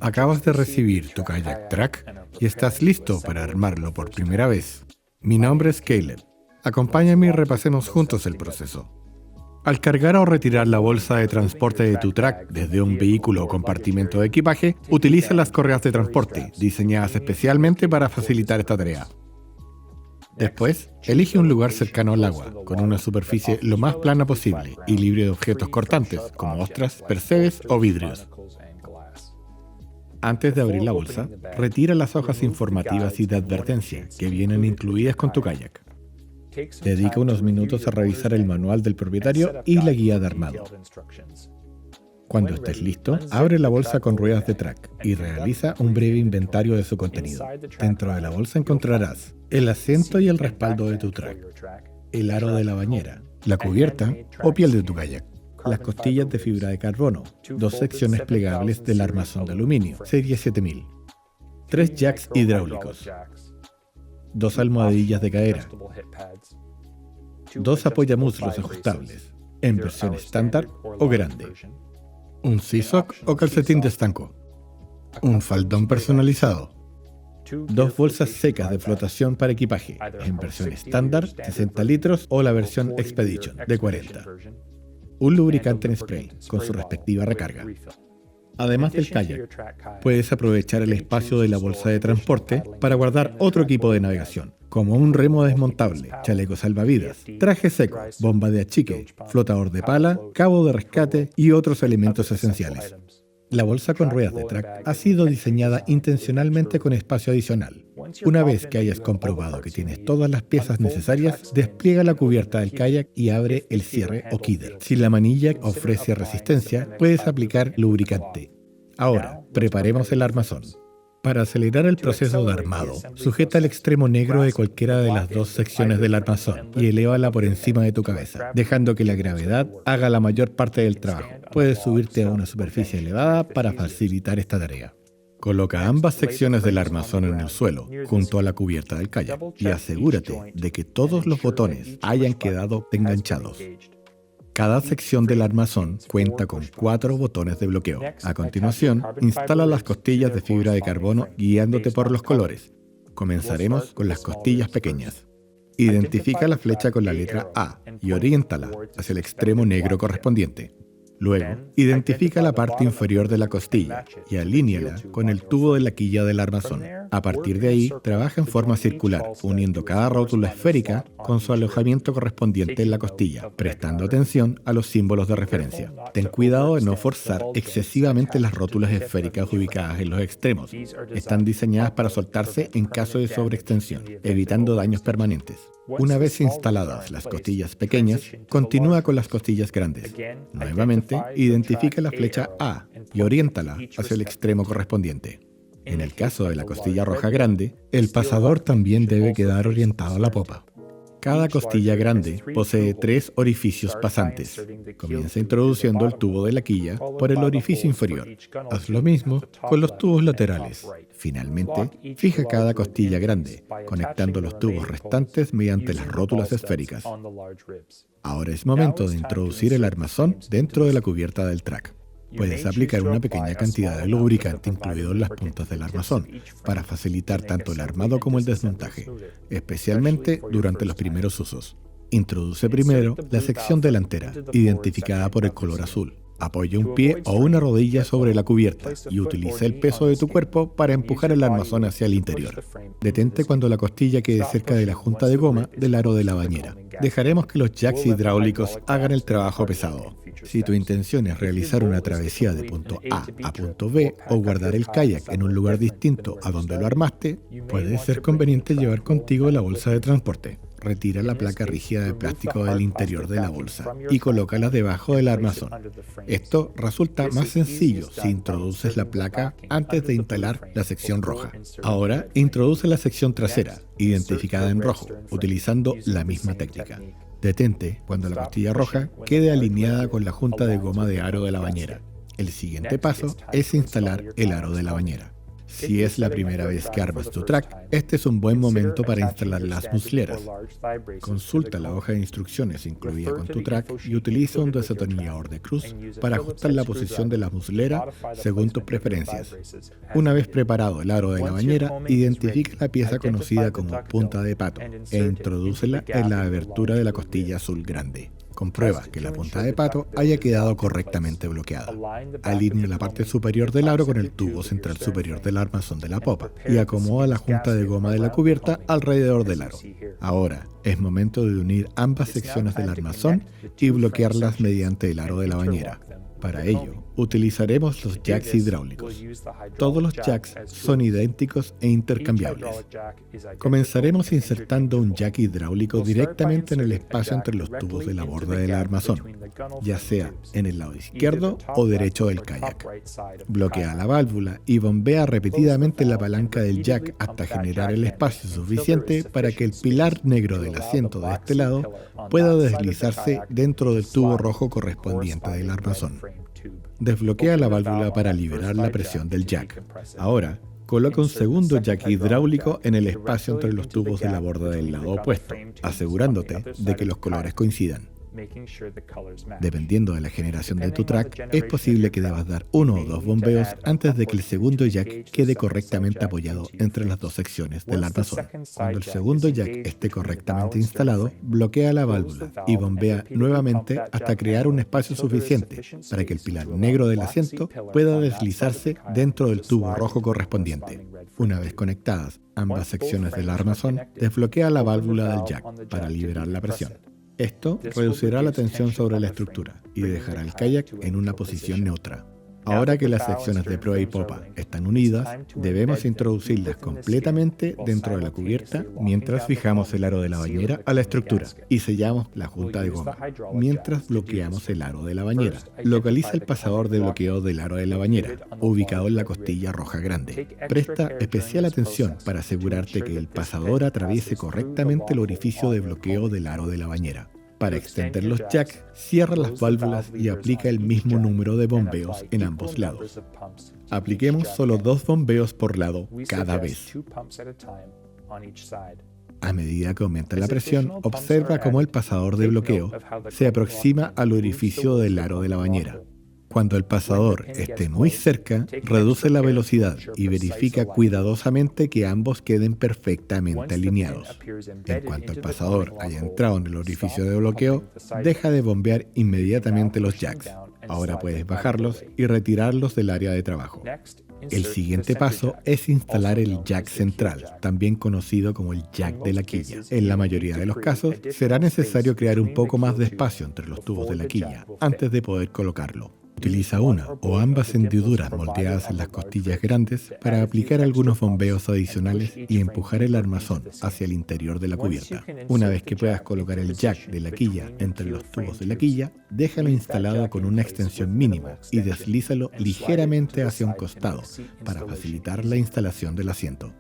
Acabas de recibir tu Kayak Track y estás listo para armarlo por primera vez. Mi nombre es Caleb. Acompáñame y repasemos juntos el proceso. Al cargar o retirar la bolsa de transporte de tu track desde un vehículo o compartimento de equipaje, utiliza las correas de transporte, diseñadas especialmente para facilitar esta tarea. Después, elige un lugar cercano al agua, con una superficie lo más plana posible y libre de objetos cortantes, como ostras, percebes o vidrios. Antes de abrir la bolsa, retira las hojas informativas y de advertencia que vienen incluidas con tu kayak. Dedica unos minutos a revisar el manual del propietario y la guía de armado. Cuando estés listo, abre la bolsa con ruedas de track y realiza un breve inventario de su contenido. Dentro de la bolsa encontrarás el asiento y el respaldo de tu track, el aro de la bañera, la cubierta o piel de tu kayak, las costillas de fibra de carbono, 2 secciones plegables del armazón de aluminio, serie 7000, 3 jacks hidráulicos, 2 almohadillas de cadera, 2 apoyamuslos ajustables, en versión estándar o grande, un Sea-Sock o calcetín de estanco, un faldón personalizado, 2 bolsas secas de flotación para equipaje, en versión estándar, 60 litros o la versión Expedition, de 40. Un lubricante en spray, con su respectiva recarga. Además del kayak, puedes aprovechar el espacio de la bolsa de transporte para guardar otro equipo de navegación, como un remo desmontable, chaleco salvavidas, traje seco, bomba de achique, flotador de pala, cabo de rescate y otros elementos esenciales. La bolsa con ruedas de track ha sido diseñada intencionalmente con espacio adicional. Una vez que hayas comprobado que tienes todas las piezas necesarias, despliega la cubierta del kayak y abre el cierre o quidder. Si la manilla ofrece resistencia, puedes aplicar lubricante. Ahora, preparemos el armazón. Para acelerar el proceso de armado, sujeta el extremo negro de cualquiera de las 2 secciones del armazón y elévala por encima de tu cabeza, dejando que la gravedad haga la mayor parte del trabajo. Puedes subirte a una superficie elevada para facilitar esta tarea. Coloca ambas secciones del armazón en el suelo, junto a la cubierta del kayak, y asegúrate de que todos los botones hayan quedado enganchados. Cada sección del armazón cuenta con 4 botones de bloqueo. A continuación, instala las costillas de fibra de carbono guiándote por los colores. Comenzaremos con las costillas pequeñas. Identifica la flecha con la letra A y oriéntala hacia el extremo negro correspondiente. Luego, identifica la parte inferior de la costilla y alíñala con el tubo de la quilla del armazón. A partir de ahí, trabaja en forma circular, uniendo cada rótula esférica con su alojamiento correspondiente en la costilla, prestando atención a los símbolos de referencia. Ten cuidado de no forzar excesivamente las rótulas esféricas ubicadas en los extremos. Están diseñadas para soltarse en caso de sobreextensión, evitando daños permanentes. Una vez instaladas las costillas pequeñas, continúa con las costillas grandes. Nuevamente, identifica la flecha A y oriéntala hacia el extremo correspondiente. En el caso de la costilla roja grande, el pasador también debe quedar orientado a la popa. Cada costilla grande posee 3 orificios pasantes. Comienza introduciendo el tubo de la quilla por el orificio inferior. Haz lo mismo con los tubos laterales. Finalmente, fija cada costilla grande, conectando los tubos restantes mediante las rótulas esféricas. Ahora es momento de introducir el armazón dentro de la cubierta del track. Puedes aplicar una pequeña cantidad de lubricante incluido en las puntas del armazón para facilitar tanto el armado como el desmontaje, especialmente durante los primeros usos. Introduce primero la sección delantera, identificada por el color azul. Apoya un pie o una rodilla sobre la cubierta y utiliza el peso de tu cuerpo para empujar el armazón hacia el interior. Detente cuando la costilla quede cerca de la junta de goma del aro de la bañera. Dejaremos que los jacks hidráulicos hagan el trabajo pesado. Si tu intención es realizar una travesía de punto A a punto B o guardar el kayak en un lugar distinto a donde lo armaste, puede ser conveniente llevar contigo la bolsa de transporte. Retira la placa rígida de plástico del interior de la bolsa y colócala debajo del armazón. Esto resulta más sencillo si introduces la placa antes de instalar la sección roja. Ahora, introduce la sección trasera, identificada en rojo, utilizando la misma técnica. Detente cuando la costilla roja quede alineada con la junta de goma de aro de la bañera. El siguiente paso es instalar el aro de la bañera. Si es la primera vez que armas tu track, este es un buen momento para instalar las musleras. Consulta la hoja de instrucciones incluida con tu track y utiliza un desatornillador de cruz para ajustar la posición de la muslera según tus preferencias. Una vez preparado el aro de la bañera, identifica la pieza conocida como punta de pato e introdúcela en la abertura de la costilla azul grande. Comprueba que la punta de pato haya quedado correctamente bloqueada. Alinea la parte superior del aro con el tubo central superior del armazón de la popa y acomoda la junta de goma de la cubierta alrededor del aro. Ahora es momento de unir ambas secciones del armazón y bloquearlas mediante el aro de la bañera. Para ello, utilizaremos los jacks hidráulicos. Todos los jacks son idénticos e intercambiables. Comenzaremos insertando un jack hidráulico directamente en el espacio entre los tubos de la borda del armazón, ya sea en el lado izquierdo o derecho del kayak. Bloquea la válvula y bombea repetidamente la palanca del jack hasta generar el espacio suficiente para que el pilar negro del asiento de este lado pueda deslizarse dentro del tubo rojo correspondiente del armazón. Desbloquea la válvula para liberar la presión del jack. Ahora, coloca un segundo jack hidráulico en el espacio entre los tubos de la borda del lado opuesto, asegurándote de que los colores coincidan. Dependiendo de la generación de tu track, es posible que debas dar uno o dos bombeos antes de que el segundo jack quede correctamente apoyado entre las dos secciones del armazón. Cuando el segundo jack esté correctamente instalado, bloquea la válvula y bombea nuevamente hasta crear un espacio suficiente para que el pilar negro del asiento pueda deslizarse dentro del tubo rojo correspondiente. Una vez conectadas ambas secciones del armazón, desbloquea la válvula del jack para liberar la presión. Esto reducirá la tensión sobre la estructura y dejará el kayak en una posición neutra. Ahora que las secciones de proa y popa están unidas, debemos introducirlas completamente dentro de la cubierta mientras fijamos el aro de la bañera a la estructura y sellamos la junta de goma. Mientras bloqueamos el aro de la bañera, localiza el pasador de bloqueo del aro de la bañera, ubicado en la costilla roja grande. Presta especial atención para asegurarte que el pasador atraviese correctamente el orificio de bloqueo del aro de la bañera. Para extender los jacks, cierra las válvulas y aplica el mismo número de bombeos en ambos lados. Apliquemos solo 2 bombeos por lado cada vez. A medida que aumenta la presión, observa cómo el pasador de bloqueo se aproxima al orificio del aro de la bañera. Cuando el pasador esté muy cerca, reduce la velocidad y verifica cuidadosamente que ambos queden perfectamente alineados. En cuanto el pasador haya entrado en el orificio de bloqueo, deja de bombear inmediatamente los jacks. Ahora puedes bajarlos y retirarlos del área de trabajo. El siguiente paso es instalar el jack central, también conocido como el jack de la quilla. En la mayoría de los casos, será necesario crear un poco más de espacio entre los tubos de la quilla antes de poder colocarlo. Utiliza una o ambas hendiduras moldeadas en las costillas grandes para aplicar algunos bombeos adicionales y empujar el armazón hacia el interior de la cubierta. Una vez que puedas colocar el jack de la quilla entre los tubos de la quilla, déjalo instalado con una extensión mínima y deslízalo ligeramente hacia un costado para facilitar la instalación del asiento.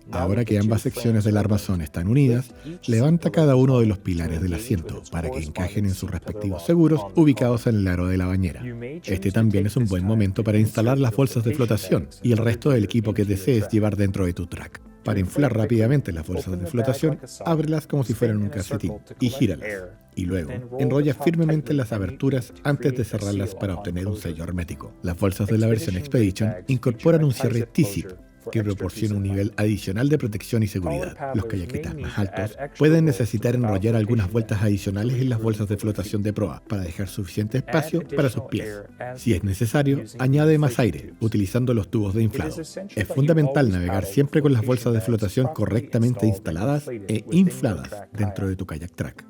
Ahora que ambas secciones del armazón están unidas, levanta cada uno de los pilares del asiento para que encajen en sus respectivos seguros ubicados en el aro de la bañera. Este también es un buen momento para instalar las bolsas de flotación y el resto del equipo que desees llevar dentro de tu track. Para inflar rápidamente las bolsas de flotación, ábrelas como si fueran un calcetín y gíralas. Y luego, enrolla firmemente las aberturas antes de cerrarlas para obtener un sello hermético. Las bolsas de la versión Expedition incorporan un cierre T-zip que proporciona un nivel adicional de protección y seguridad. Los kayakistas más altos pueden necesitar enrollar algunas vueltas adicionales en las bolsas de flotación de proa para dejar suficiente espacio para sus pies. Si es necesario, añade más aire utilizando los tubos de inflado. Es fundamental navegar siempre con las bolsas de flotación correctamente instaladas e infladas dentro de tu kayak track.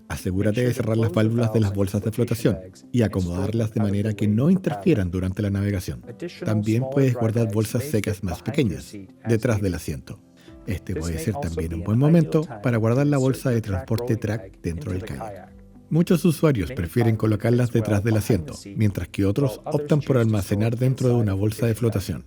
Asegúrate de cerrar las válvulas de las bolsas de flotación y acomodarlas de manera que no interfieran durante la navegación. También puedes guardar bolsas secas más pequeñas detrás del asiento. Este puede ser también un buen momento para guardar la bolsa de transporte track dentro del kayak. Muchos usuarios prefieren colocarlas detrás del asiento, mientras que otros optan por almacenar dentro de una bolsa de flotación.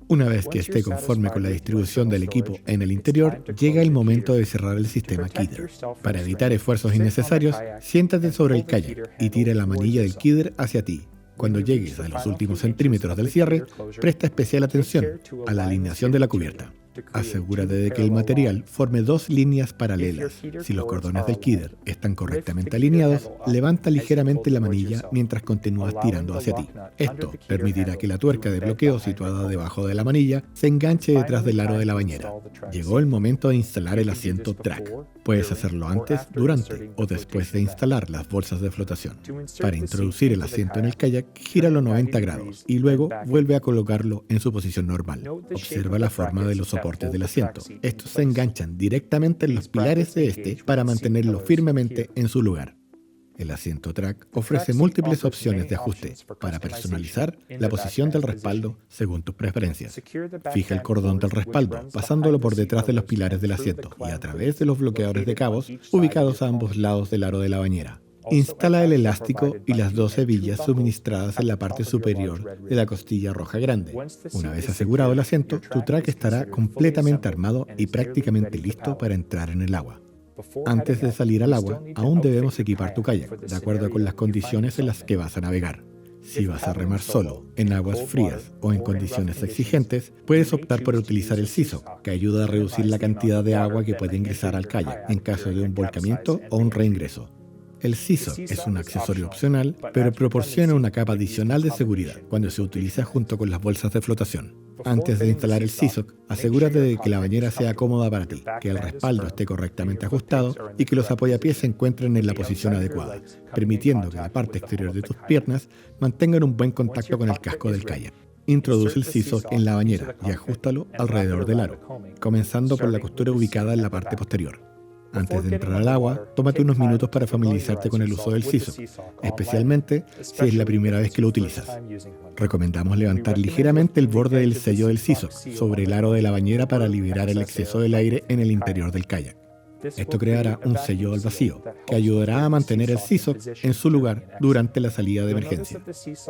Una vez que esté conforme con la distribución del equipo en el interior, llega el momento de cerrar el sistema Kidder. Para evitar esfuerzos innecesarios, siéntate sobre el kayak y tira la manilla del Kidder hacia ti. Cuando llegues a los últimos centímetros del cierre, presta especial atención a la alineación de la cubierta. Asegúrate de que el material forme dos líneas paralelas. Si los cordones del quiller están correctamente alineados, levanta ligeramente la manilla mientras continúas tirando hacia ti. Esto permitirá que la tuerca de bloqueo situada debajo de la manilla se enganche detrás del aro de la bañera. Llegó el momento de instalar el asiento track. Puedes hacerlo antes, durante o después de instalar las bolsas de flotación. Para introducir el asiento en el kayak, gíralo 90 grados y luego vuelve a colocarlo en su posición normal. Observa la forma de los soportes del asiento. Estos se enganchan directamente en los pilares de este para mantenerlo firmemente en su lugar. El asiento track ofrece múltiples opciones de ajuste para personalizar la posición del respaldo según tus preferencias. Fija el cordón del respaldo pasándolo por detrás de los pilares del asiento y a través de los bloqueadores de cabos ubicados a ambos lados del aro de la bañera. Instala el elástico y las dos hebillas suministradas en la parte superior de la costilla roja grande. Una vez asegurado el asiento, tu track estará completamente armado y prácticamente listo para entrar en el agua. Antes de salir al agua, aún debemos equipar tu kayak, de acuerdo con las condiciones en las que vas a navegar. Si vas a remar solo, en aguas frías o en condiciones exigentes, puedes optar por utilizar el SeaSock, que ayuda a reducir la cantidad de agua que puede ingresar al kayak en caso de un volcamiento o un reingreso. El SeaSock es un accesorio opcional, pero proporciona una capa adicional de seguridad cuando se utiliza junto con las bolsas de flotación. Antes de instalar el SeaSock, asegúrate de que la bañera sea cómoda para ti, que el respaldo esté correctamente ajustado y que los apoyapiés se encuentren en la posición adecuada, permitiendo que la parte exterior de tus piernas mantengan un buen contacto con el casco del kayak. Introduce el SeaSock en la bañera y ajústalo alrededor del aro, comenzando por la costura ubicada en la parte posterior. Antes de entrar al agua, tómate unos minutos para familiarizarte con el uso del SeaSock, especialmente si es la primera vez que lo utilizas. Recomendamos levantar ligeramente el borde del sello del SeaSock sobre el aro de la bañera para liberar el exceso del aire en el interior del kayak. Esto creará un sello al vacío, que ayudará a mantener el SeaSock en su lugar durante la salida de emergencia.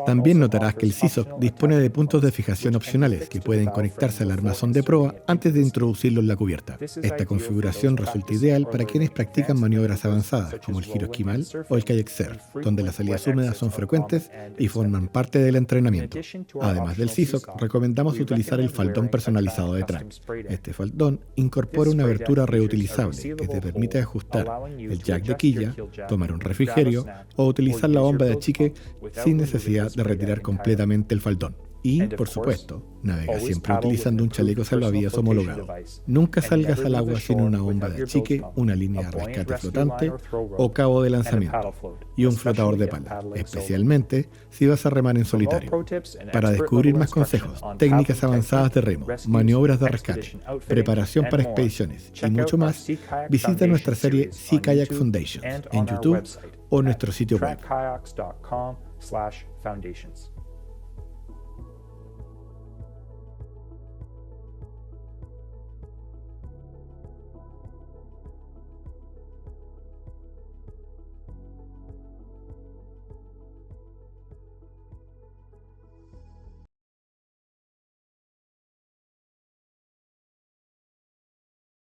También notarás que el SeaSock dispone de puntos de fijación opcionales que pueden conectarse al armazón de proa antes de introducirlo en la cubierta. Esta configuración resulta ideal para quienes practican maniobras avanzadas, como el giro esquimal o el kayak surf, donde las salidas húmedas son frecuentes y forman parte del entrenamiento. Además del SeaSock, recomendamos utilizar el faldón personalizado de track. Este faldón incorpora una abertura reutilizable que te permite ajustar el jack de quilla, tomar un refrigerio o utilizar la bomba de achique sin necesidad de retirar completamente el faldón. Y, por supuesto, navega siempre utilizando un chaleco salvavidas homologado. Nunca salgas al agua sin una bomba de achique, una línea de rescate flotante o cabo de lanzamiento y un flotador de pala, especialmente si vas a remar en solitario. Para descubrir más consejos, técnicas avanzadas de remo, maniobras de rescate, preparación para expediciones y mucho más, visita nuestra serie Sea Kayak Foundations en YouTube o nuestro sitio web.